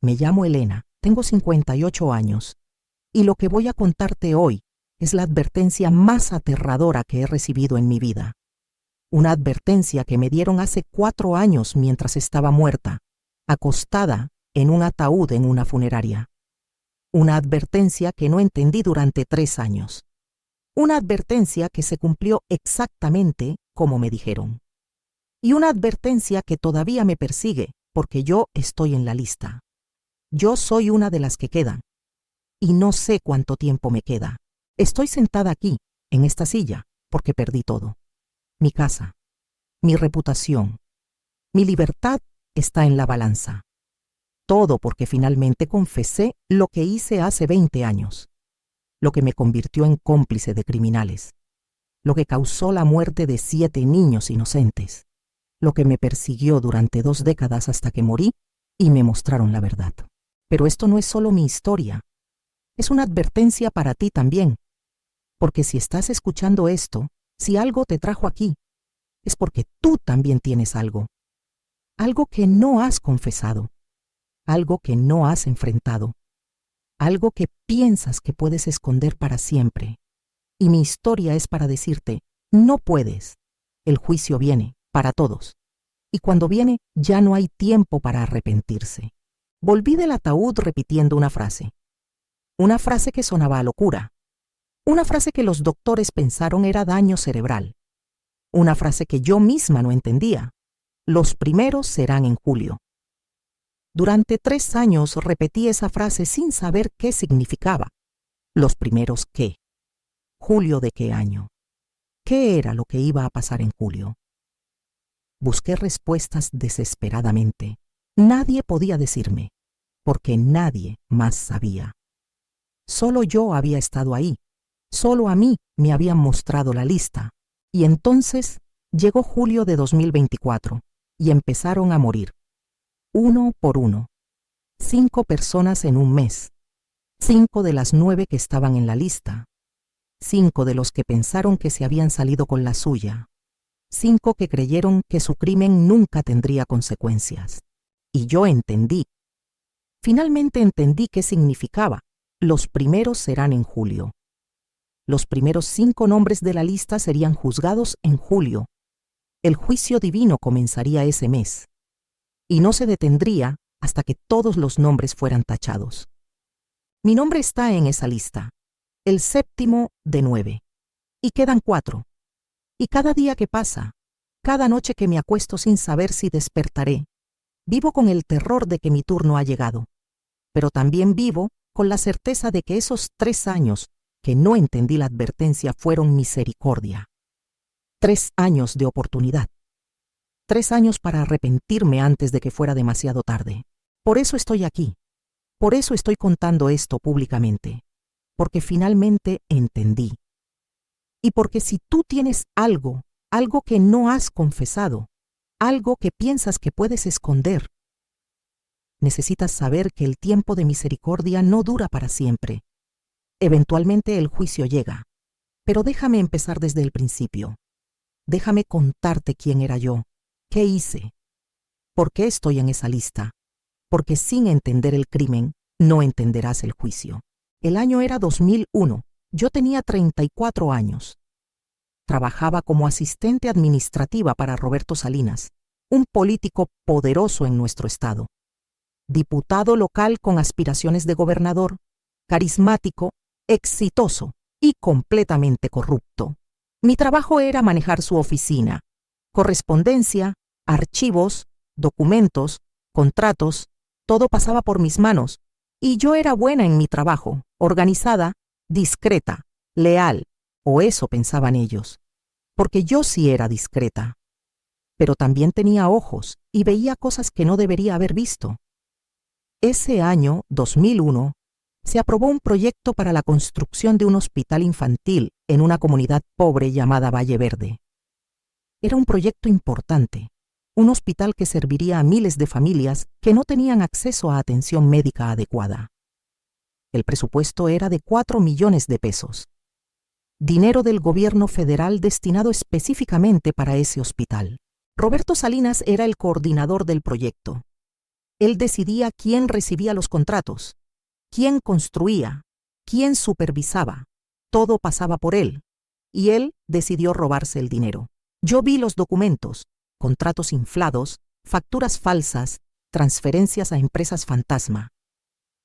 Me llamo Elena, tengo 58 años, y lo que voy a contarte hoy es la advertencia más aterradora que he recibido en mi vida. Una advertencia que me dieron hace 4 años mientras estaba muerta, acostada en un ataúd en una funeraria. Una advertencia que no entendí durante 3 años. Una advertencia que se cumplió exactamente como me dijeron. Y una advertencia que todavía me persigue porque yo estoy en la lista. Yo soy una de las que quedan. Y no sé cuánto tiempo me queda. Estoy sentada aquí, en esta silla, porque perdí todo. Mi casa, mi reputación, mi libertad está en la balanza. Todo porque finalmente confesé lo que hice hace 20 años. Lo que me convirtió en cómplice de criminales. Lo que causó la muerte de 7 niños inocentes. Lo que me persiguió durante 2 décadas hasta que morí y me mostraron la verdad. Pero esto no es solo mi historia. Es una advertencia para ti también. Porque si estás escuchando esto, si algo te trajo aquí, es porque tú también tienes algo. Algo que no has confesado. Algo que no has enfrentado. Algo que piensas que puedes esconder para siempre. Y mi historia es para decirte, no puedes. El juicio viene, para todos. Y cuando viene, ya no hay tiempo para arrepentirse. Volví del ataúd repitiendo una frase. Una frase que sonaba a locura. Una frase que los doctores pensaron era daño cerebral. Una frase que yo misma no entendía. Los primeros serán en julio. Durante 3 años repetí esa frase sin saber qué significaba. ¿Los primeros qué? ¿Julio de qué año? ¿Qué era lo que iba a pasar en julio? Busqué respuestas desesperadamente. Nadie podía decirme, porque nadie más sabía. Solo yo había estado ahí. Solo a mí me habían mostrado la lista. Y entonces llegó julio de 2024 y empezaron a morir. 1 por 1. 5 personas en un mes. 5 de las 9 que estaban en la lista. 5 de los que pensaron que se habían salido con la suya. 5 que creyeron que su crimen nunca tendría consecuencias. Y yo entendí. Finalmente entendí qué significaba. Los primeros serán en julio. Los primeros 5 nombres de la lista serían juzgados en julio. El juicio divino comenzaría ese mes. Y no se detendría hasta que todos los nombres fueran tachados. Mi nombre está en esa lista, el 7º de 9. Y quedan 4. Y cada día que pasa, cada noche que me acuesto sin saber si despertaré, vivo con el terror de que mi turno ha llegado. Pero también vivo con la certeza de que esos 3 años que no entendí la advertencia fueron misericordia. 3 años de oportunidad. 3 años para arrepentirme antes de que fuera demasiado tarde. Por eso estoy aquí. Por eso estoy contando esto públicamente. Porque finalmente entendí. Y porque si tú tienes algo que no has confesado, algo que piensas que puedes esconder, necesitas saber que el tiempo de misericordia no dura para siempre. Eventualmente el juicio llega. Pero déjame empezar desde el principio. Déjame contarte quién era yo. ¿Qué hice? ¿Por qué estoy en esa lista? Porque sin entender el crimen, no entenderás el juicio. El año era 2001. Yo tenía 34 años. Trabajaba como asistente administrativa para Roberto Salinas, un político poderoso en nuestro estado. Diputado local con aspiraciones de gobernador, carismático, exitoso y completamente corrupto. Mi trabajo era manejar su oficina, correspondencia, archivos, documentos, contratos, todo pasaba por mis manos, y yo era buena en mi trabajo, organizada, discreta, leal, o eso pensaban ellos, porque yo sí era discreta. Pero también tenía ojos y veía cosas que no debería haber visto. Ese año, 2001, se aprobó un proyecto para la construcción de un hospital infantil en una comunidad pobre llamada Valle Verde. Era un proyecto importante, un hospital que serviría a miles de familias que no tenían acceso a atención médica adecuada. El presupuesto era de 4 millones de pesos. Dinero del gobierno federal destinado específicamente para ese hospital. Roberto Salinas era el coordinador del proyecto. Él decidía quién recibía los contratos, quién construía, quién supervisaba. Todo pasaba por él, y él decidió robarse el dinero. Yo vi los documentos, contratos inflados, facturas falsas, transferencias a empresas fantasma.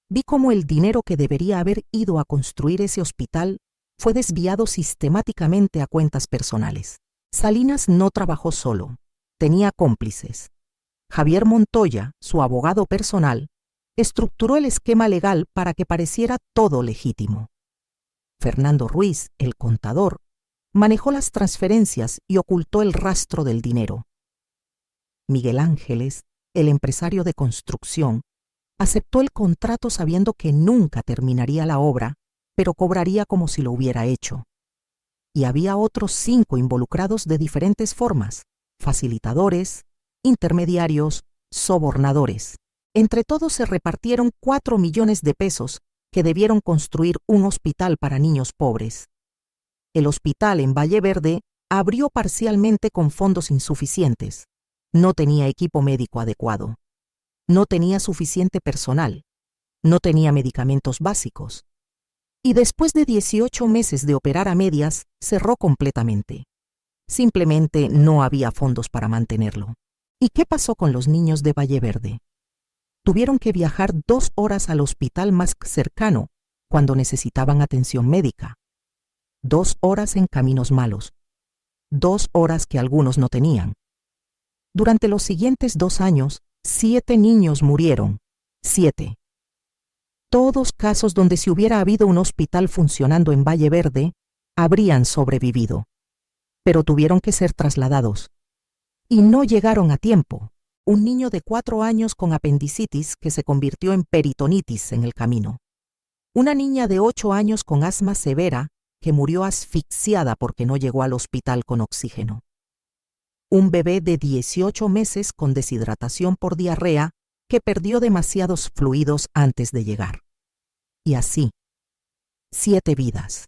Vi cómo el dinero que debería haber ido a construir ese hospital fue desviado sistemáticamente a cuentas personales. Salinas no trabajó solo, tenía cómplices. Javier Montoya, su abogado personal, estructuró el esquema legal para que pareciera todo legítimo. Fernando Ruiz, el contador, manejó las transferencias y ocultó el rastro del dinero. Miguel Ángeles, el empresario de construcción, aceptó el contrato sabiendo que nunca terminaría la obra, pero cobraría como si lo hubiera hecho. Y había otros 5 involucrados de diferentes formas: facilitadores, intermediarios, sobornadores. Entre todos se repartieron 4 millones de pesos que debieron construir un hospital para niños pobres. El hospital en Valle Verde abrió parcialmente con fondos insuficientes. No tenía equipo médico adecuado. No tenía suficiente personal. No tenía medicamentos básicos. Y después de 18 meses de operar a medias, cerró completamente. Simplemente no había fondos para mantenerlo. ¿Y qué pasó con los niños de Valle Verde? Tuvieron que viajar 2 horas al hospital más cercano cuando necesitaban atención médica. 2 horas en caminos malos. 2 horas que algunos no tenían. Durante los siguientes 2 años, 7 niños murieron. 7. Todos casos donde si hubiera habido un hospital funcionando en Valle Verde, habrían sobrevivido. Pero tuvieron que ser trasladados. Y no llegaron a tiempo. Un niño de 4 años con apendicitis que se convirtió en peritonitis en el camino. Una niña de 8 años con asma severa que murió asfixiada porque no llegó al hospital con oxígeno. Un bebé de 18 meses con deshidratación por diarrea que perdió demasiados fluidos antes de llegar. Y así, 7 vidas,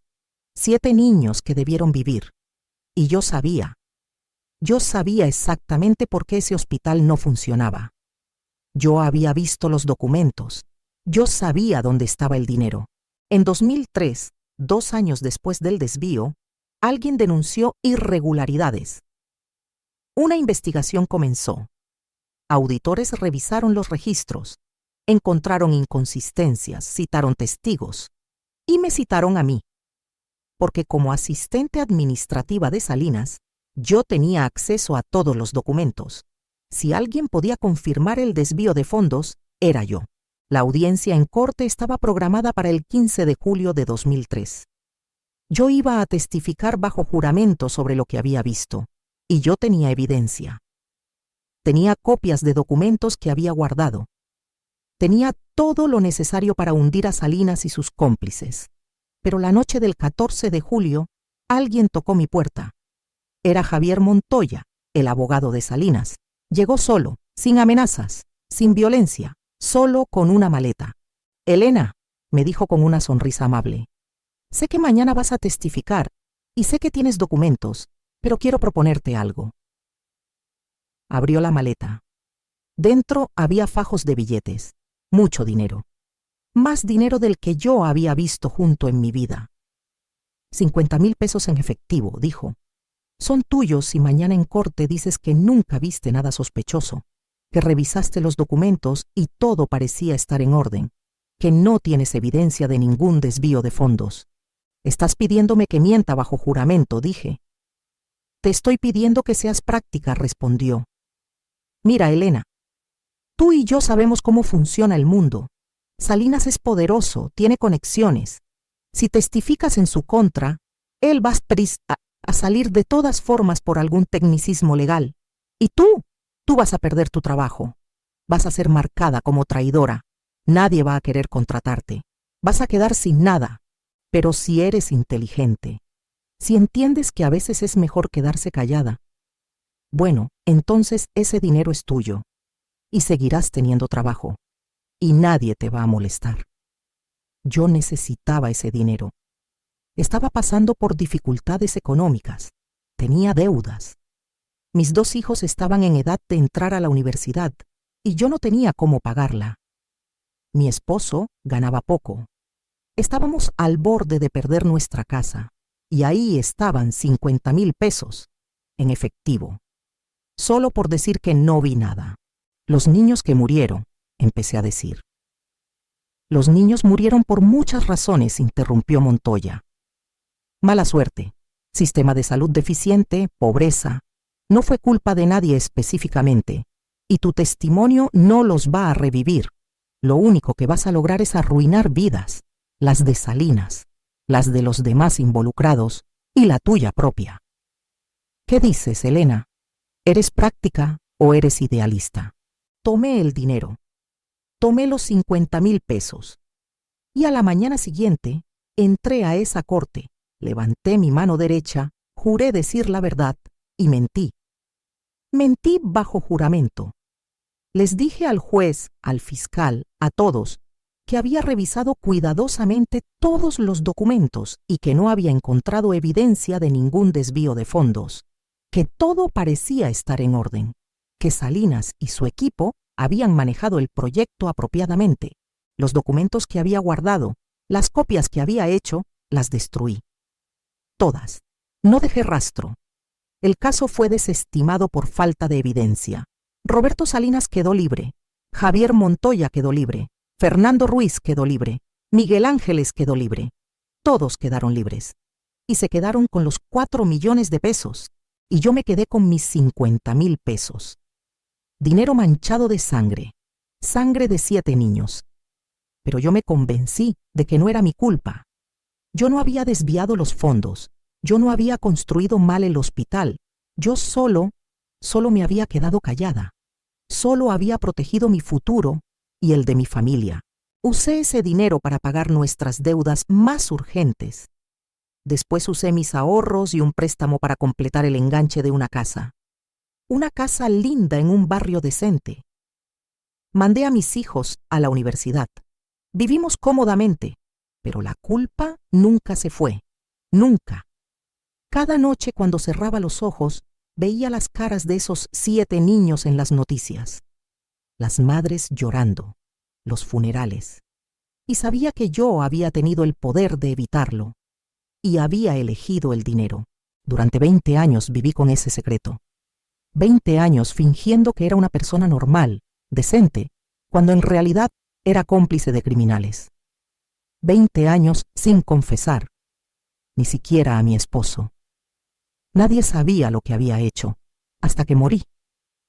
7 niños que debieron vivir. Y yo sabía exactamente por qué ese hospital no funcionaba. Yo había visto los documentos. Yo sabía dónde estaba el dinero. En 2003, 2 años después del desvío, alguien denunció irregularidades. Una investigación comenzó. Auditores revisaron los registros, encontraron inconsistencias, citaron testigos y me citaron a mí, porque como asistente administrativa de Salinas, yo tenía acceso a todos los documentos. Si alguien podía confirmar el desvío de fondos, era yo. La audiencia en corte estaba programada para el 15 de julio de 2003. Yo iba a testificar bajo juramento sobre lo que había visto, y yo tenía evidencia. Tenía copias de documentos que había guardado. Tenía todo lo necesario para hundir a Salinas y sus cómplices. Pero la noche del 14 de julio, alguien tocó mi puerta. Era Javier Montoya, el abogado de Salinas. Llegó solo, sin amenazas, sin violencia, solo con una maleta. «Elena», me dijo con una sonrisa amable, «sé que mañana vas a testificar y sé que tienes documentos, pero quiero proponerte algo». Abrió la maleta. Dentro había fajos de billetes, mucho dinero. Más dinero del que yo había visto junto en mi vida. 50,000 pesos en efectivo, dijo. Son tuyos si mañana en corte dices que nunca viste nada sospechoso, que revisaste los documentos y todo parecía estar en orden, que no tienes evidencia de ningún desvío de fondos. Estás pidiéndome que mienta bajo juramento, dije. Te estoy pidiendo que seas práctica, respondió. Mira, Elena, tú y yo sabemos cómo funciona el mundo. Salinas es poderoso, tiene conexiones. Si testificas en su contra, él va a salir de todas formas por algún tecnicismo legal. Y tú vas a perder tu trabajo. Vas a ser marcada como traidora. Nadie va a querer contratarte. Vas a quedar sin nada. Pero si eres inteligente, si entiendes que a veces es mejor quedarse callada, bueno, entonces ese dinero es tuyo. Y seguirás teniendo trabajo. Y nadie te va a molestar. Yo necesitaba ese dinero. Estaba pasando por dificultades económicas. Tenía deudas. Mis 2 hijos estaban en edad de entrar a la universidad y yo no tenía cómo pagarla. Mi esposo ganaba poco. Estábamos al borde de perder nuestra casa, y ahí estaban 50,000 pesos, en efectivo, solo por decir que no vi nada. Los niños que murieron, empecé a decir. Los niños murieron por muchas razones, interrumpió Montoya. Mala suerte, sistema de salud deficiente, pobreza. No fue culpa de nadie específicamente, y tu testimonio no los va a revivir. Lo único que vas a lograr es arruinar vidas, las de Salinas, las de los demás involucrados y la tuya propia. ¿Qué dices, Elena? ¿Eres práctica o eres idealista? Tomé el dinero. Tomé los 50,000 pesos. Y a la mañana siguiente entré a esa corte, levanté mi mano derecha, juré decir la verdad y mentí. Mentí bajo juramento. Les dije al juez, al fiscal, a todos, que había revisado cuidadosamente todos los documentos y que no había encontrado evidencia de ningún desvío de fondos, que todo parecía estar en orden, que Salinas y su equipo habían manejado el proyecto apropiadamente. Los documentos que había guardado, las copias que había hecho, las destruí. Todas. No dejé rastro. El caso fue desestimado por falta de evidencia. Roberto Salinas quedó libre. Javier Montoya quedó libre. Fernando Ruiz quedó libre. Miguel Ángeles quedó libre. Todos quedaron libres. Y se quedaron con los 4 millones de pesos. Y yo me quedé con mis 50,000 pesos. Dinero manchado de sangre. Sangre de 7 niños. Pero yo me convencí de que no era mi culpa. Yo no había desviado los fondos. Yo no había construido mal el hospital. Yo solo me había quedado callada. Solo había protegido mi futuro y el de mi familia. Usé ese dinero para pagar nuestras deudas más urgentes. Después usé mis ahorros y un préstamo para completar el enganche de una casa. Una casa linda en un barrio decente. Mandé a mis hijos a la universidad. Vivimos cómodamente, pero la culpa nunca se fue. Nunca. Cada noche cuando cerraba los ojos, veía las caras de esos 7 niños en las noticias. Las madres llorando, los funerales. Y sabía que yo había tenido el poder de evitarlo. Y había elegido el dinero. Durante 20 años viví con ese secreto. 20 años fingiendo que era una persona normal, decente, cuando en realidad era cómplice de criminales. 20 años sin confesar, ni siquiera a mi esposo. Nadie sabía lo que había hecho, hasta que morí,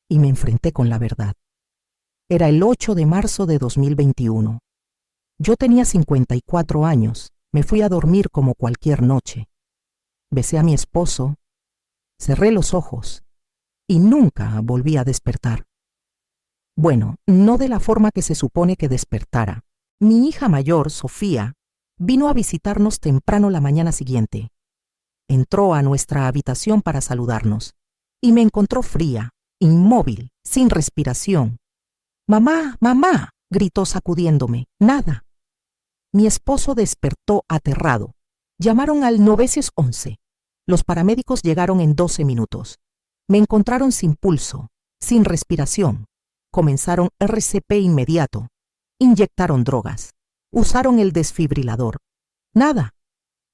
y me enfrenté con la verdad. Era el 8 de marzo de 2021. Yo tenía 54 años, me fui a dormir como cualquier noche. Besé a mi esposo, cerré los ojos, y nunca volví a despertar. Bueno, no de la forma que se supone que despertara. Mi hija mayor, Sofía, vino a visitarnos temprano la mañana siguiente. Entró a nuestra habitación para saludarnos y me encontró fría, inmóvil, sin respiración. «¡Mamá, mamá!», gritó sacudiéndome. «Nada». Mi esposo despertó aterrado. Llamaron al 911. Los paramédicos llegaron en 12 minutos. Me encontraron sin pulso, sin respiración. Comenzaron RCP inmediato. Inyectaron drogas. Usaron el desfibrilador. Nada.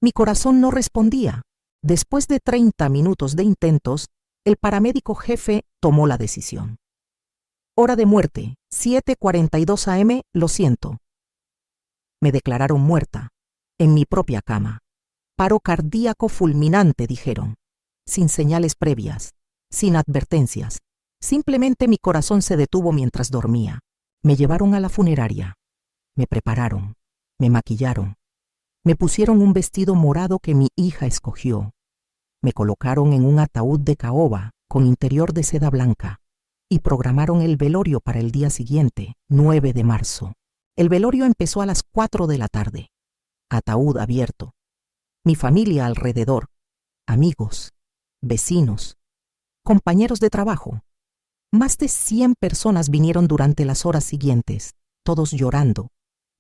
Mi corazón no respondía. Después de 30 minutos de intentos, el paramédico jefe tomó la decisión. Hora de muerte, 7:42 AM, lo siento. Me declararon muerta, en mi propia cama. Paro cardíaco fulminante, dijeron. Sin señales previas, sin advertencias. Simplemente mi corazón se detuvo mientras dormía. Me llevaron a la funeraria. Me prepararon, me maquillaron. Me pusieron un vestido morado que mi hija escogió. Me colocaron en un ataúd de caoba con interior de seda blanca y programaron el velorio para el día siguiente, 9 de marzo. El velorio empezó a las 4 de la tarde. Ataúd abierto. Mi familia alrededor. Amigos, vecinos, compañeros de trabajo. Más de 100 personas vinieron durante las horas siguientes, todos llorando,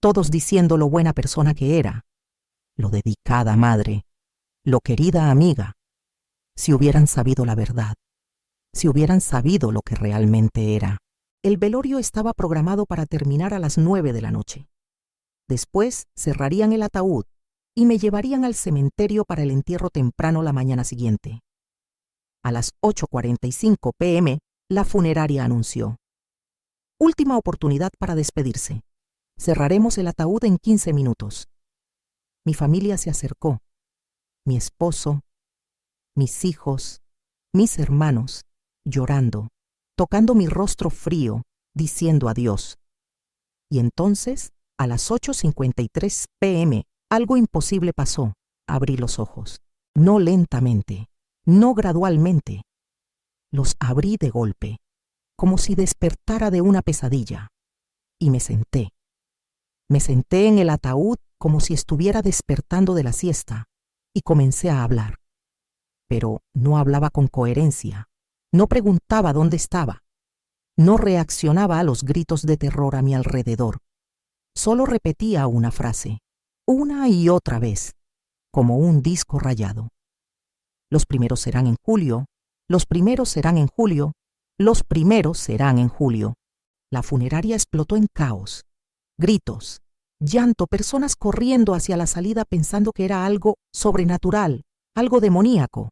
todos diciendo lo buena persona que era, lo dedicada madre, lo querida amiga. Si hubieran sabido la verdad, si hubieran sabido lo que realmente era. El velorio estaba programado para terminar a las 9 de la noche. Después cerrarían el ataúd y me llevarían al cementerio para el entierro temprano la mañana siguiente. A las 8:45 p.m., la funeraria anunció: última oportunidad para despedirse. Cerraremos el ataúd en 15 minutos. Mi familia se acercó. Mi esposo, mis hijos, mis hermanos, llorando, tocando mi rostro frío, diciendo adiós. Y entonces, a las 8:53 p.m., algo imposible pasó. Abrí los ojos. No lentamente, no gradualmente. Los abrí de golpe, como si despertara de una pesadilla. Y me senté. Me senté en el ataúd como si estuviera despertando de la siesta, y comencé a hablar. Pero no hablaba con coherencia. No preguntaba dónde estaba. No reaccionaba a los gritos de terror a mi alrededor. Solo repetía una frase, una y otra vez, como un disco rayado. Los primeros serán en julio, los primeros serán en julio, los primeros serán en julio. La funeraria explotó en caos. Gritos, llanto, personas corriendo hacia la salida pensando que era algo sobrenatural, algo demoníaco.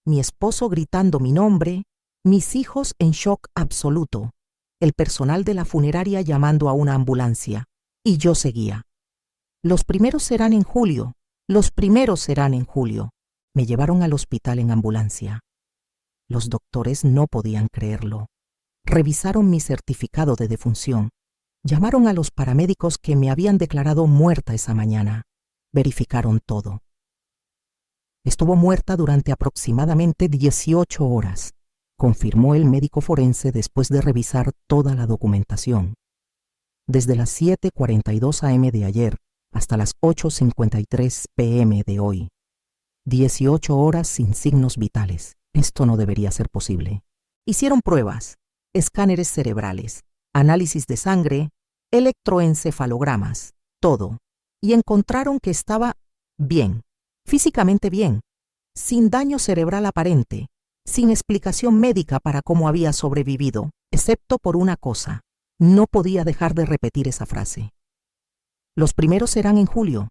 Mi esposo gritando mi nombre, mis hijos en shock absoluto, el personal de la funeraria llamando a una ambulancia, y yo seguía. Los primeros serán en julio, los primeros serán en julio. Me llevaron al hospital en ambulancia. Los doctores no podían creerlo. Revisaron mi certificado de defunción. Llamaron a los paramédicos que me habían declarado muerta esa mañana. Verificaron todo. Estuvo muerta durante aproximadamente 18 horas, confirmó el médico forense después de revisar toda la documentación. Desde las 7:42 a.m. de ayer hasta las 8:53 p.m. de hoy. 18 horas sin signos vitales. Esto no debería ser posible. Hicieron pruebas, escáneres cerebrales, análisis de sangre, electroencefalogramas, todo, y encontraron que estaba bien, físicamente bien, sin daño cerebral aparente, sin explicación médica para cómo había sobrevivido, excepto por una cosa. No podía dejar de repetir esa frase. Los primeros serán en julio.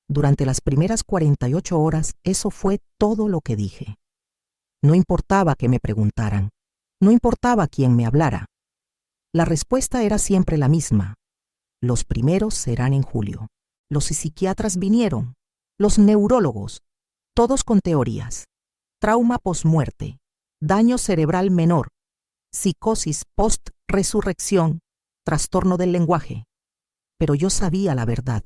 Durante las primeras 48 horas, eso fue todo lo que dije. No importaba que me preguntaran, no importaba quién me hablara. La respuesta era siempre la misma. Los primeros serán en julio. Los psiquiatras vinieron, los neurólogos, todos con teorías. Trauma posmuerte, daño cerebral menor, psicosis post-resurrección, trastorno del lenguaje. Pero yo sabía la verdad.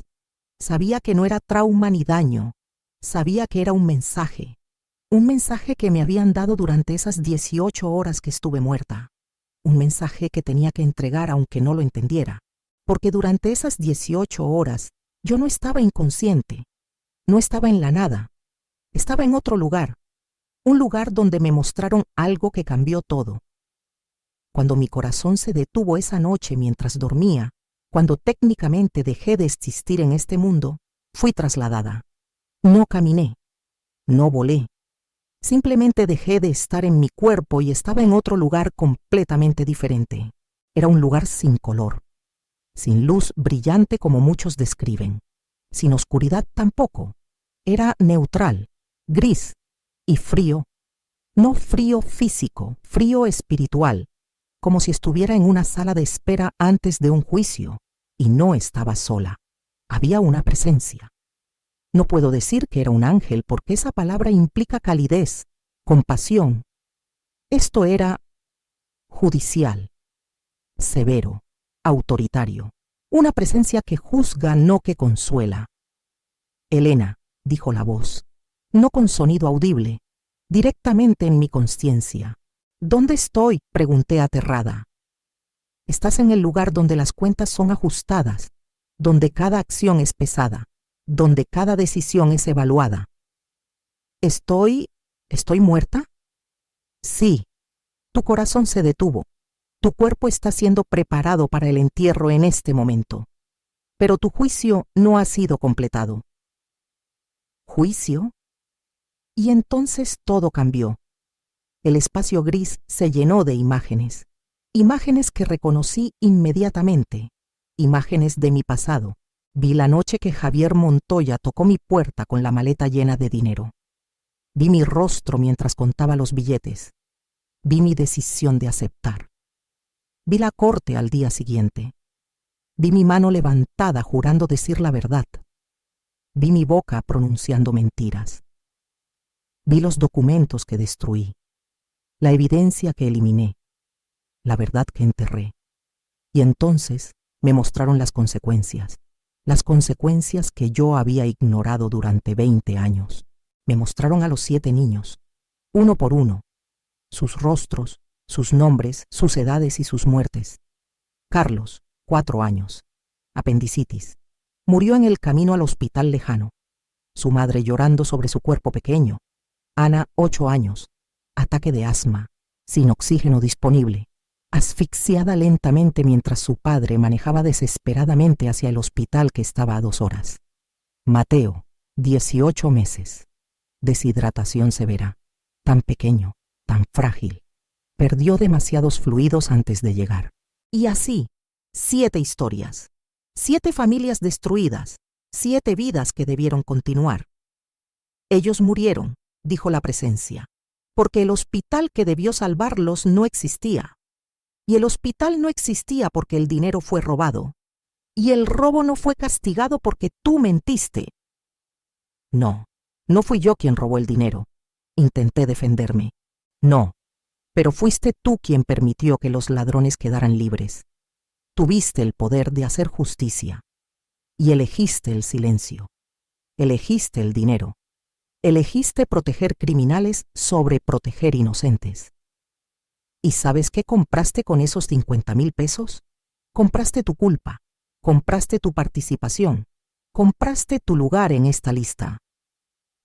Sabía que no era trauma ni daño. Sabía que era un mensaje que me habían dado durante esas 18 horas que estuve muerta. Un mensaje que tenía que entregar aunque no lo entendiera. Porque durante esas 18 horas yo no estaba inconsciente. No estaba en la nada. Estaba en otro lugar. Un lugar donde me mostraron algo que cambió todo. Cuando mi corazón se detuvo esa noche mientras dormía, cuando técnicamente dejé de existir en este mundo, fui trasladada. No caminé, no volé. Simplemente dejé de estar en mi cuerpo y estaba en otro lugar completamente diferente. Era un lugar sin color, sin luz brillante como muchos describen, sin oscuridad tampoco. Era neutral, gris y frío. No frío físico, frío espiritual, como si estuviera en una sala de espera antes de un juicio. Y no estaba sola. Había una presencia. No puedo decir que era un ángel porque esa palabra implica calidez, compasión. Esto era judicial, severo, autoritario. Una presencia que juzga, no que consuela. Elena, dijo la voz, no con sonido audible, directamente en mi conciencia. ¿Dónde estoy?, pregunté aterrada. Estás en el lugar donde las cuentas son ajustadas, donde cada acción es pesada, donde cada decisión es evaluada. ¿Estoy muerta? Sí. Tu corazón se detuvo. Tu cuerpo está siendo preparado para el entierro en este momento. Pero tu juicio no ha sido completado. ¿Juicio? Y entonces todo cambió. El espacio gris se llenó de imágenes. Imágenes que reconocí inmediatamente, imágenes de mi pasado. Vi la noche que Javier Montoya tocó mi puerta con la maleta llena de dinero. Vi mi rostro mientras contaba los billetes. Vi mi decisión de aceptar. Vi la corte al día siguiente. Vi mi mano levantada jurando decir la verdad. Vi mi boca pronunciando mentiras. Vi los documentos que destruí, la evidencia que eliminé, la verdad que enterré. Y entonces me mostraron las consecuencias que yo había ignorado durante 20 años. Me mostraron a los 7 niños, uno por uno, sus rostros, sus nombres, sus edades y sus muertes. Carlos, 4 años, apendicitis. Murió en el camino al hospital lejano, su madre llorando sobre su cuerpo pequeño. Ana, 8 años, ataque de asma, sin oxígeno disponible, asfixiada lentamente mientras su padre manejaba desesperadamente hacia el hospital que estaba a 2 horas. Mateo, 18 meses, deshidratación severa, tan pequeño, tan frágil, perdió demasiados fluidos antes de llegar. Y así, 7 historias, 7 familias destruidas, 7 vidas que debieron continuar. Ellos murieron, dijo la presencia, porque el hospital que debió salvarlos no existía. Y el hospital no existía porque el dinero fue robado. Y el robo no fue castigado porque tú mentiste. No, no fui yo quien robó el dinero. Intenté defenderme. No, pero fuiste tú quien permitió que los ladrones quedaran libres. Tuviste el poder de hacer justicia. Y elegiste el silencio. Elegiste el dinero. Elegiste proteger criminales sobre proteger inocentes. ¿Y sabes qué compraste con esos 50,000 pesos? Compraste tu culpa, compraste tu participación, compraste tu lugar en esta lista.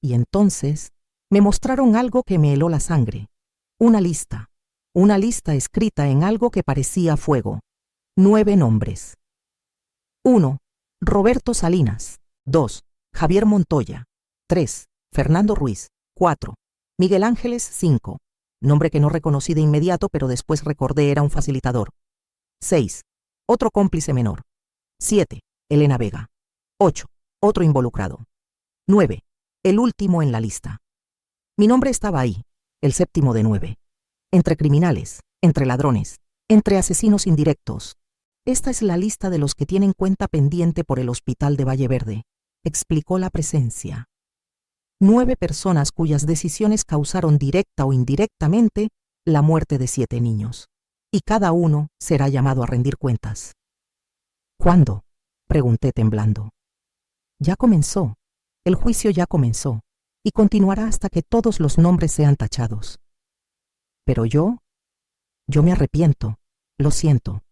Y entonces me mostraron algo que me heló la sangre. Una lista escrita en algo que parecía fuego. 9 nombres. 1. Roberto Salinas. 2. Javier Montoya. 3. Fernando Ruiz. 4. Miguel Ángeles. 5. Nombre que no reconocí de inmediato, pero después recordé era un facilitador. 6. Otro cómplice menor. 7. Elena Vega. 8. Otro involucrado. 9. El último en la lista. Mi nombre estaba ahí, el séptimo de 9. Entre criminales, entre ladrones, entre asesinos indirectos. Esta es la lista de los que tienen cuenta pendiente por el hospital de Valle Verde, explicó la presencia. 9 personas cuyas decisiones causaron directa o indirectamente la muerte de 7 niños. Y cada uno será llamado a rendir cuentas. ¿Cuándo?, pregunté temblando. Ya comenzó. El juicio ya comenzó. Y continuará hasta que todos los nombres sean tachados. Pero yo me arrepiento. Lo siento.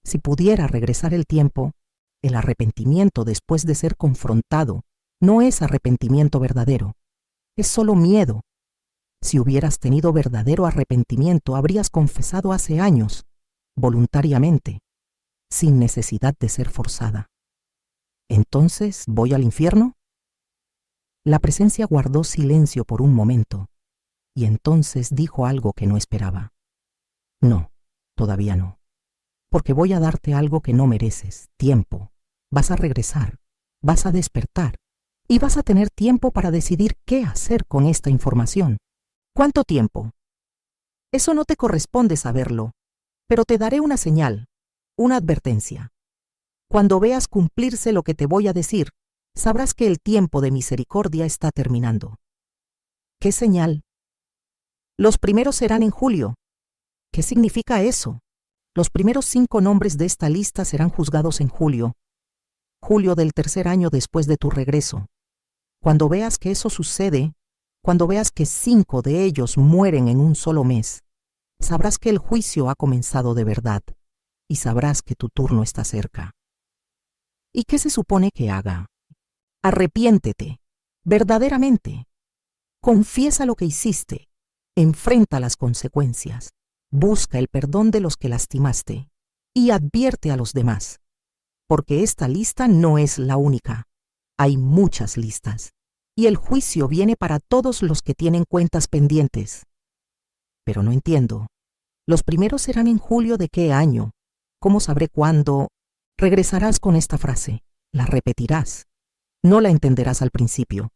Si pudiera regresar el tiempo, el arrepentimiento después de ser confrontado no es arrepentimiento verdadero, es solo miedo. Si hubieras tenido verdadero arrepentimiento, habrías confesado hace años, voluntariamente, sin necesidad de ser forzada. ¿Entonces voy al infierno? La presencia guardó silencio por un momento, y entonces dijo algo que no esperaba. No, todavía no, porque voy a darte algo que no mereces, tiempo. Vas a regresar, vas a despertar. Y vas a tener tiempo para decidir qué hacer con esta información. ¿Cuánto tiempo? Eso no te corresponde saberlo, pero te daré una señal, una advertencia. Cuando veas cumplirse lo que te voy a decir, sabrás que el tiempo de misericordia está terminando. ¿Qué señal? Los primeros serán en julio. ¿Qué significa eso? Los primeros 5 nombres de esta lista serán juzgados en julio del tercer año después de tu regreso. Cuando veas que eso sucede, cuando veas que 5 de ellos mueren en un solo mes, sabrás que el juicio ha comenzado de verdad y sabrás que tu turno está cerca. ¿Y qué se supone que haga? Arrepiéntete, verdaderamente. Confiesa lo que hiciste, enfrenta las consecuencias, busca el perdón de los que lastimaste y advierte a los demás, porque esta lista no es la única. Hay muchas listas, y el juicio viene para todos los que tienen cuentas pendientes. Pero no entiendo. Los primeros serán en julio de qué año. ¿Cómo sabré cuándo? Regresarás con esta frase. La repetirás. No la entenderás al principio.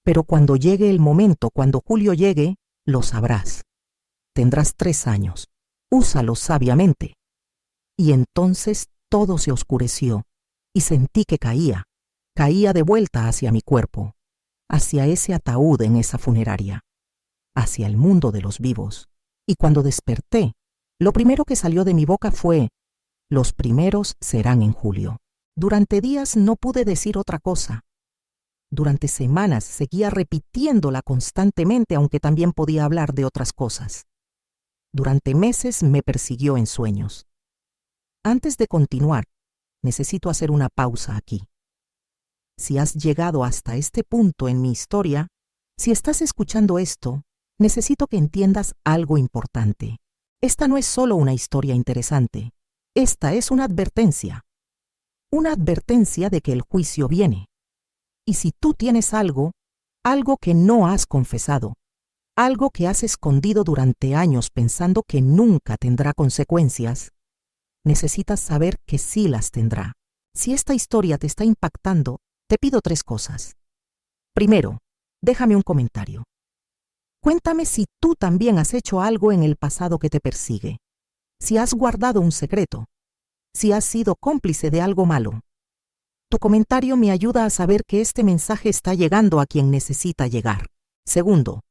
Pero cuando llegue el momento, cuando julio llegue, lo sabrás. Tendrás 3 años. Úsalos sabiamente. Y entonces todo se oscureció y sentí que caía de vuelta hacia mi cuerpo, hacia ese ataúd en esa funeraria, hacia el mundo de los vivos. Y cuando desperté, lo primero que salió de mi boca fue: los primeros serán en julio. Durante días no pude decir otra cosa. Durante semanas seguía repitiéndola constantemente, aunque también podía hablar de otras cosas. Durante meses me persiguió en sueños. Antes de continuar, necesito hacer una pausa aquí. Si has llegado hasta este punto en mi historia, si estás escuchando esto, necesito que entiendas algo importante. Esta no es solo una historia interesante. Esta es una advertencia. Una advertencia de que el juicio viene. Y si tú tienes algo que no has confesado, algo que has escondido durante años pensando que nunca tendrá consecuencias, necesitas saber que sí las tendrá. Si esta historia te está impactando, te pido 3 cosas. Primero, déjame un comentario. Cuéntame si tú también has hecho algo en el pasado que te persigue. Si has guardado un secreto. Si has sido cómplice de algo malo. Tu comentario me ayuda a saber que este mensaje está llegando a quien necesita llegar. Segundo,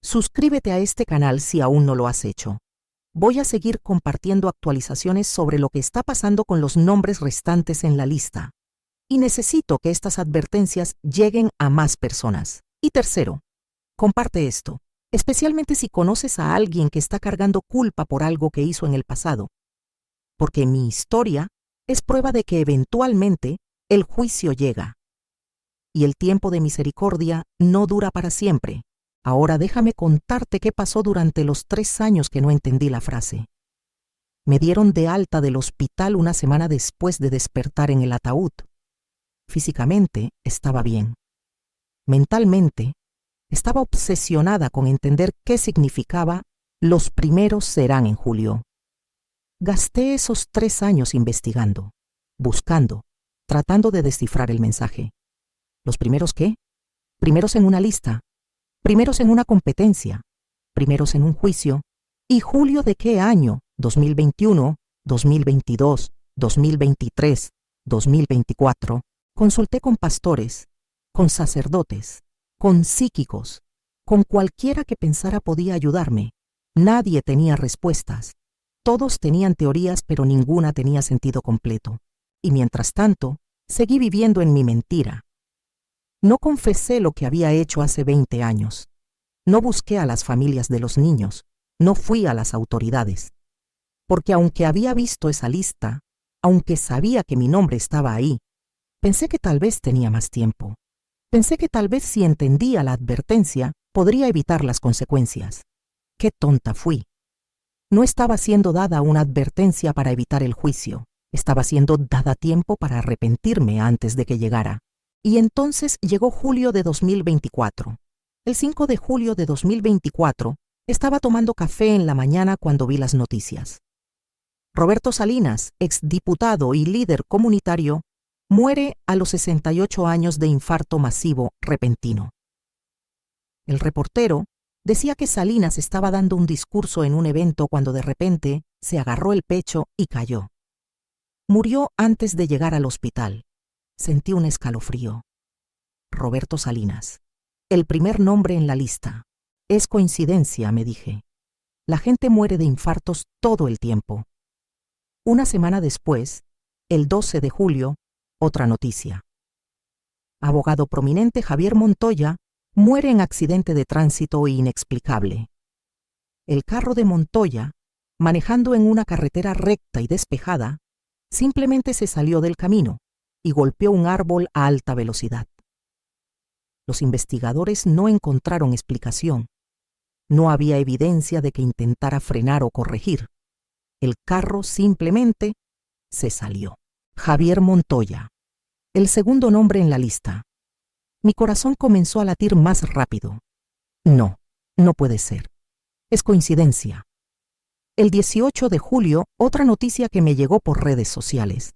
suscríbete a este canal si aún no lo has hecho. Voy a seguir compartiendo actualizaciones sobre lo que está pasando con los nombres restantes en la lista. Y necesito que estas advertencias lleguen a más personas. Y tercero, comparte esto, especialmente si conoces a alguien que está cargando culpa por algo que hizo en el pasado. Porque mi historia es prueba de que eventualmente el juicio llega. Y el tiempo de misericordia no dura para siempre. Ahora déjame contarte qué pasó durante los 3 años que no entendí la frase. Me dieron de alta del hospital una semana después de despertar en el ataúd. Físicamente estaba bien. Mentalmente, estaba obsesionada con entender qué significaba los primeros serán en julio. Gasté esos 3 años investigando, buscando, tratando de descifrar el mensaje. ¿Los primeros qué? Primeros en una lista, primeros en una competencia, primeros en un juicio. ¿Y julio de qué año? 2021, 2022, 2023, 2024. Consulté con pastores, con sacerdotes, con psíquicos, con cualquiera que pensara podía ayudarme. Nadie tenía respuestas. Todos tenían teorías, pero ninguna tenía sentido completo. Y mientras tanto, seguí viviendo en mi mentira. No confesé lo que había hecho hace 20 años. No busqué a las familias de los niños. No fui a las autoridades. Porque aunque había visto esa lista, aunque sabía que mi nombre estaba ahí, pensé que tal vez tenía más tiempo. Pensé que tal vez si entendía la advertencia, podría evitar las consecuencias. ¡Qué tonta fui! No estaba siendo dada una advertencia para evitar el juicio. Estaba siendo dada tiempo para arrepentirme antes de que llegara. Y entonces llegó julio de 2024. El 5 de julio de 2024, estaba tomando café en la mañana cuando vi las noticias. Roberto Salinas, exdiputado y líder comunitario, muere a los 68 años de infarto masivo repentino. El reportero decía que Salinas estaba dando un discurso en un evento cuando de repente se agarró el pecho y cayó. Murió antes de llegar al hospital. Sentí un escalofrío. Roberto Salinas. El primer nombre en la lista. Es coincidencia, me dije. La gente muere de infartos todo el tiempo. Una semana después, el 12 de julio, otra noticia. Abogado prominente Javier Montoya muere en accidente de tránsito inexplicable. El carro de Montoya, manejando en una carretera recta y despejada, simplemente se salió del camino y golpeó un árbol a alta velocidad. Los investigadores no encontraron explicación. No había evidencia de que intentara frenar o corregir. El carro simplemente se salió. Javier Montoya. El segundo nombre en la lista. Mi corazón comenzó a latir más rápido. No, no puede ser. Es coincidencia. El 18 de julio, otra noticia que me llegó por redes sociales.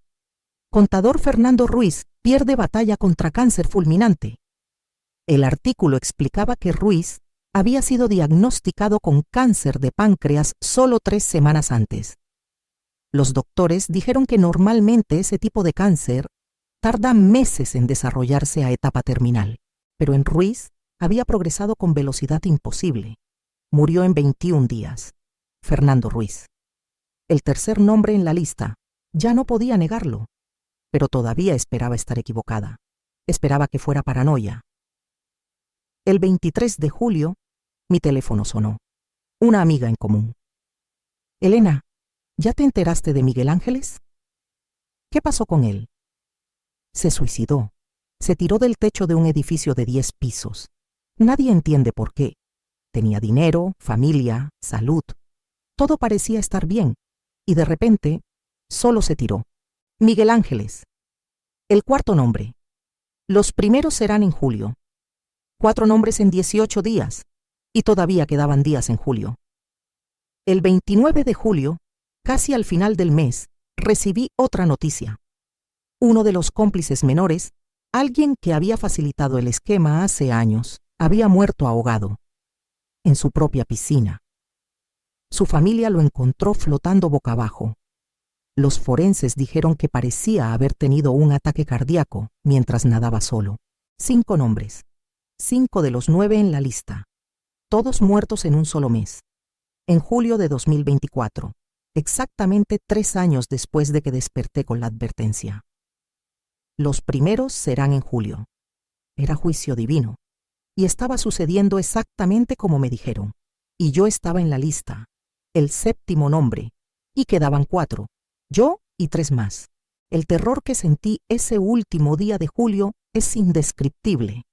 Contador Fernando Ruiz pierde batalla contra cáncer fulminante. El artículo explicaba que Ruiz había sido diagnosticado con cáncer de páncreas solo 3 semanas antes. Los doctores dijeron que normalmente ese tipo de cáncer tarda meses en desarrollarse a etapa terminal, pero en Ruiz había progresado con velocidad imposible. Murió en 21 días. Fernando Ruiz. El tercer nombre en la lista. Ya no podía negarlo, pero todavía esperaba estar equivocada. Esperaba que fuera paranoia. El 23 de julio, mi teléfono sonó. Una amiga en común. Elena, ¿ya te enteraste de Miguel Ángeles? ¿Qué pasó con él? Se suicidó. Se tiró del techo de un edificio de 10 pisos. Nadie entiende por qué. Tenía dinero, familia, salud. Todo parecía estar bien. Y de repente, solo se tiró. Miguel Ángeles. El cuarto nombre. Los primeros serán en julio. 4 nombres en 18 días. Y todavía quedaban días en julio. El 29 de julio, casi al final del mes, recibí otra noticia. Uno de los cómplices menores, alguien que había facilitado el esquema hace años, había muerto ahogado en su propia piscina. Su familia lo encontró flotando boca abajo. Los forenses dijeron que parecía haber tenido un ataque cardíaco mientras nadaba solo. 5 nombres. 5 de los 9 en la lista. Todos muertos en un solo mes. En julio de 2024. Exactamente 3 años después de que desperté con la advertencia. Los primeros serán en julio. Era juicio divino. Y estaba sucediendo exactamente como me dijeron. Y yo estaba en la lista. El 7º nombre. Y quedaban 4. Yo y 3 más. El terror que sentí ese último día de julio es indescriptible.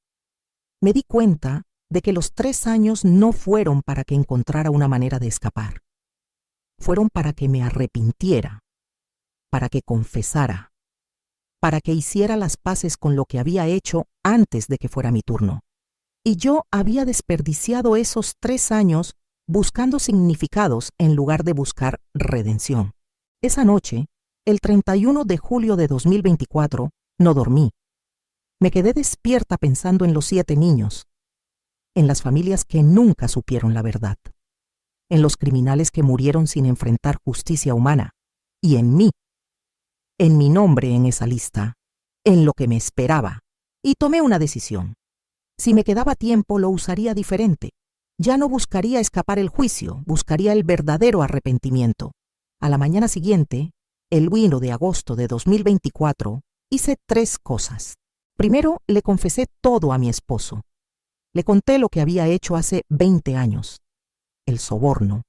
Me di cuenta de que los 3 años no fueron para que encontrara una manera de escapar. Fueron para que me arrepintiera, para que confesara, para que hiciera las paces con lo que había hecho antes de que fuera mi turno. Y yo había desperdiciado esos 3 años buscando significados en lugar de buscar redención. Esa noche, el 31 de julio de 2024, no dormí. Me quedé despierta pensando en los 7 niños, en las familias que nunca supieron la verdad, en los criminales que murieron sin enfrentar justicia humana, y en mí, en mi nombre en esa lista, en lo que me esperaba, y tomé una decisión. Si me quedaba tiempo, lo usaría diferente. Ya no buscaría escapar el juicio, buscaría el verdadero arrepentimiento. A la mañana siguiente, el 1 de agosto de 2024, hice 3 cosas. Primero, le confesé todo a mi esposo. Le conté lo que había hecho hace 20 años. El soborno,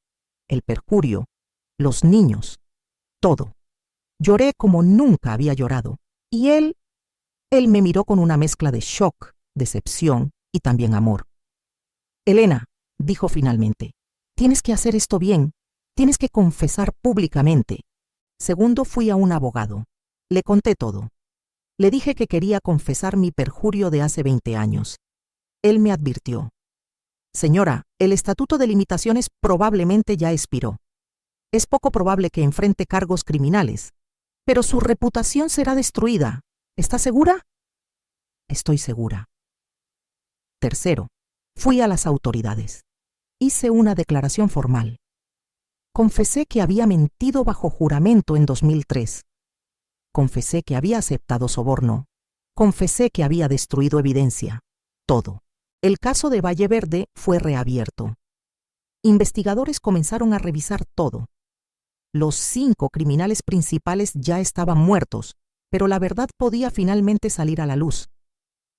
el perjurio, los niños, todo. Lloré como nunca había llorado. Y él me miró con una mezcla de shock, decepción y también amor. Elena, dijo finalmente, tienes que hacer esto bien. Tienes que confesar públicamente. Segundo, fui a un abogado. Le conté todo. Le dije que quería confesar mi perjurio de hace 20 años. Él me advirtió. Señora, el estatuto de limitaciones probablemente ya expiró. Es poco probable que enfrente cargos criminales, pero su reputación será destruida. ¿Está segura? Estoy segura. Tercero, fui a las autoridades. Hice una declaración formal. Confesé que había mentido bajo juramento en 2003. Confesé que había aceptado soborno. Confesé que había destruido evidencia. Todo. El caso de Valle Verde fue reabierto. Investigadores comenzaron a revisar todo. Los 5 criminales principales ya estaban muertos, pero la verdad podía finalmente salir a la luz.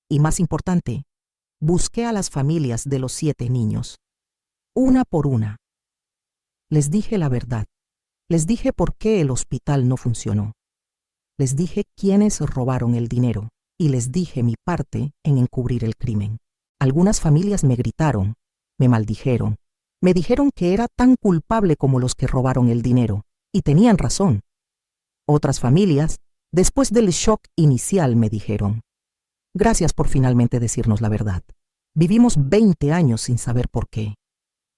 Y más importante, busqué a las familias de los 7 niños. Una por una. Les dije la verdad. Les dije por qué el hospital no funcionó. Les dije quiénes robaron el dinero y les dije mi parte en encubrir el crimen. Algunas familias me gritaron, me maldijeron, me dijeron que era tan culpable como los que robaron el dinero, y tenían razón. Otras familias, después del shock inicial, me dijeron, gracias por finalmente decirnos la verdad. Vivimos 20 años sin saber por qué.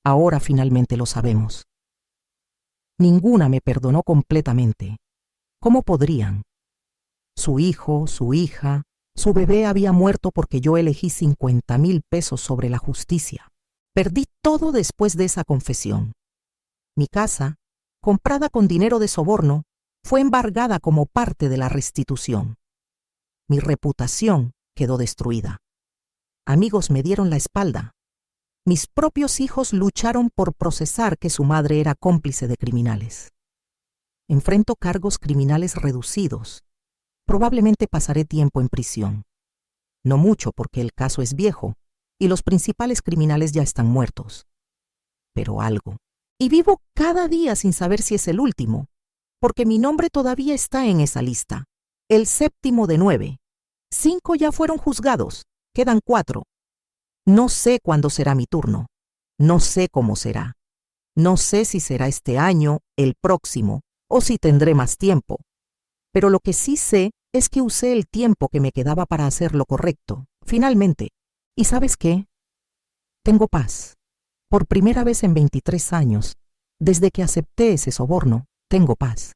Ahora finalmente lo sabemos. Ninguna me perdonó completamente. ¿Cómo podrían? Su hijo, su hija, su bebé había muerto porque yo elegí 50,000 pesos sobre la justicia. Perdí todo después de esa confesión. Mi casa, comprada con dinero de soborno, fue embargada como parte de la restitución. Mi reputación quedó destruida. Amigos me dieron la espalda. Mis propios hijos lucharon por procesar que su madre era cómplice de criminales. Enfrento cargos criminales reducidos. Probablemente pasaré tiempo en prisión. No mucho porque el caso es viejo y los principales criminales ya están muertos. Pero algo. Y vivo cada día sin saber si es el último, porque mi nombre todavía está en esa lista. El 7º de 9. 5 ya fueron juzgados. Quedan 4. No sé cuándo será mi turno. No sé cómo será. No sé si será este año, el próximo, o si tendré más tiempo. Pero lo que sí sé es que usé el tiempo que me quedaba para hacer lo correcto, finalmente. ¿Y sabes qué? Tengo paz. Por primera vez en 23 años, desde que acepté ese soborno, tengo paz.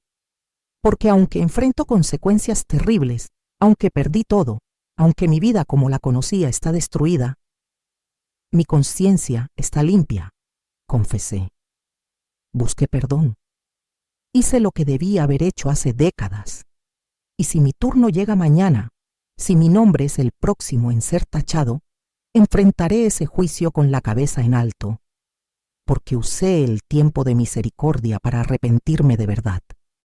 Porque aunque enfrento consecuencias terribles, aunque perdí todo, aunque mi vida como la conocía está destruida, mi conciencia está limpia, confesé. Busqué perdón. Hice lo que debía haber hecho hace décadas. Y si mi turno llega mañana, si mi nombre es el próximo en ser tachado, enfrentaré ese juicio con la cabeza en alto, porque usé el tiempo de misericordia para arrepentirme de verdad.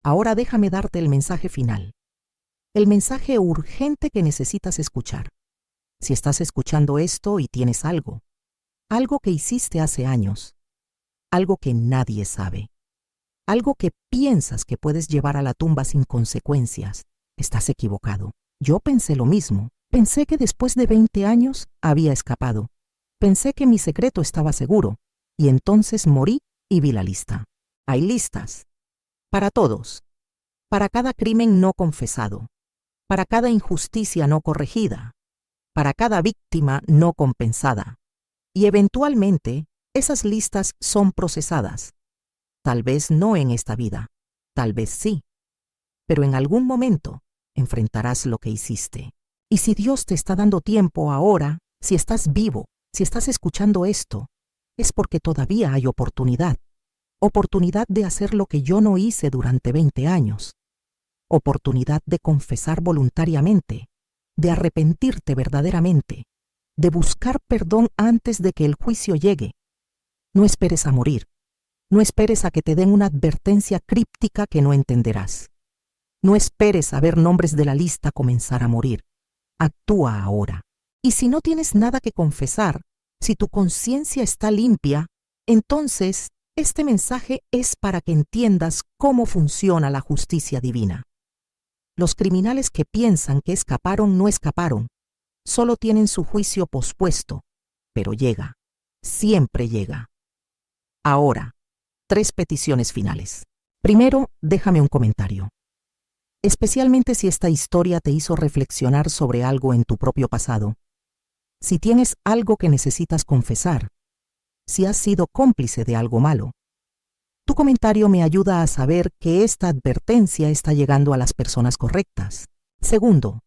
Ahora déjame darte el mensaje final. El mensaje urgente que necesitas escuchar. Si estás escuchando esto y tienes algo que hiciste hace años, algo que nadie sabe, algo que piensas que puedes llevar a la tumba sin consecuencias, estás equivocado. Yo pensé lo mismo. Pensé que después de 20 años había escapado. Pensé que mi secreto estaba seguro. Y entonces morí y vi la lista. Hay listas. Para todos. Para cada crimen no confesado. Para cada injusticia no corregida. Para cada víctima no compensada. Y eventualmente, esas listas son procesadas. Tal vez no en esta vida. Tal vez sí. Pero en algún momento enfrentarás lo que hiciste. Y si Dios te está dando tiempo ahora, si estás vivo, si estás escuchando esto, es porque todavía hay oportunidad. Oportunidad de hacer lo que yo no hice durante 20 años. Oportunidad de confesar voluntariamente, de arrepentirte verdaderamente, de buscar perdón antes de que el juicio llegue. No esperes a morir. No esperes a que te den una advertencia críptica que no entenderás. No esperes a ver nombres de la lista comenzar a morir. Actúa ahora. Y si no tienes nada que confesar, si tu conciencia está limpia, entonces este mensaje es para que entiendas cómo funciona la justicia divina. Los criminales que piensan que escaparon no escaparon, solo tienen su juicio pospuesto, pero llega, siempre llega. Ahora, 3 peticiones finales. Primero, déjame un comentario. Especialmente si esta historia te hizo reflexionar sobre algo en tu propio pasado. Si tienes algo que necesitas confesar, si has sido cómplice de algo malo. Tu comentario me ayuda a saber que esta advertencia está llegando a las personas correctas. Segundo,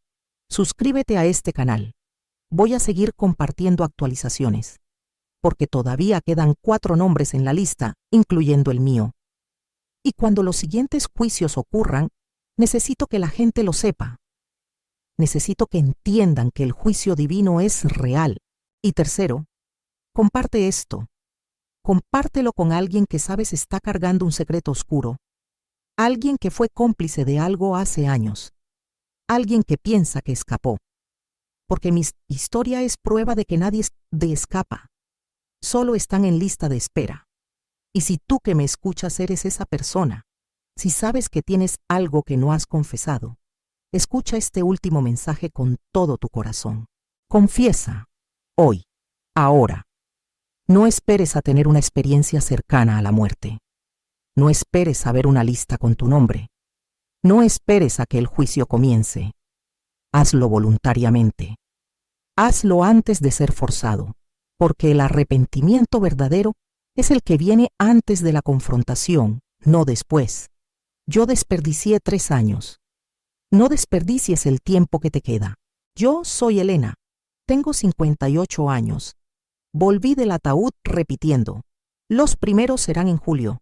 suscríbete a este canal. Voy a seguir compartiendo actualizaciones, porque todavía quedan 4 nombres en la lista, incluyendo el mío. Y cuando los siguientes juicios ocurran, necesito que la gente lo sepa. Necesito que entiendan que el juicio divino es real. Y tercero, comparte esto. Compártelo con alguien que sabes está cargando un secreto oscuro. Alguien que fue cómplice de algo hace años. Alguien que piensa que escapó. Porque mi historia es prueba de que nadie escapa. Solo están en lista de espera. Y si tú que me escuchas eres esa persona, si sabes que tienes algo que no has confesado, escucha este último mensaje con todo tu corazón. Confiesa, hoy, ahora. No esperes a tener una experiencia cercana a la muerte. No esperes a ver una lista con tu nombre. No esperes a que el juicio comience. Hazlo voluntariamente. Hazlo antes de ser forzado, porque el arrepentimiento verdadero es el que viene antes de la confrontación no después. Yo desperdicié 3 años. No desperdicies el tiempo que te queda. Yo soy Elena. Tengo 58 años. Volví del ataúd repitiendo: los primeros serán en julio.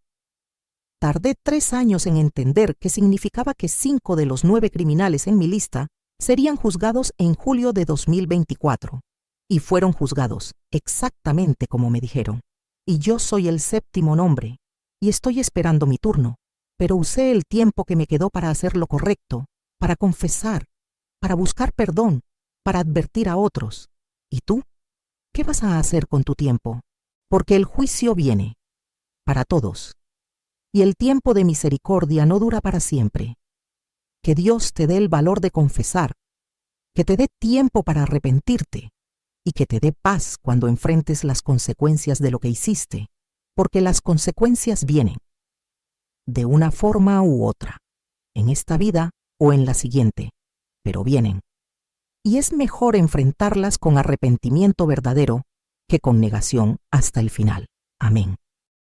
Tardé 3 años en entender qué significaba que 5 de los 9 criminales en mi lista serían juzgados en julio de 2024. Y fueron juzgados exactamente como me dijeron. Y yo soy el 7º nombre, y estoy esperando mi turno. Pero usé el tiempo que me quedó para hacer lo correcto, para confesar, para buscar perdón, para advertir a otros. ¿Y tú? ¿Qué vas a hacer con tu tiempo? Porque el juicio viene, para todos. Y el tiempo de misericordia no dura para siempre. Que Dios te dé el valor de confesar, que te dé tiempo para arrepentirte y que te dé paz cuando enfrentes las consecuencias de lo que hiciste, porque las consecuencias vienen, de una forma u otra, en esta vida o en la siguiente, pero vienen. Y es mejor enfrentarlas con arrepentimiento verdadero que con negación hasta el final. Amén.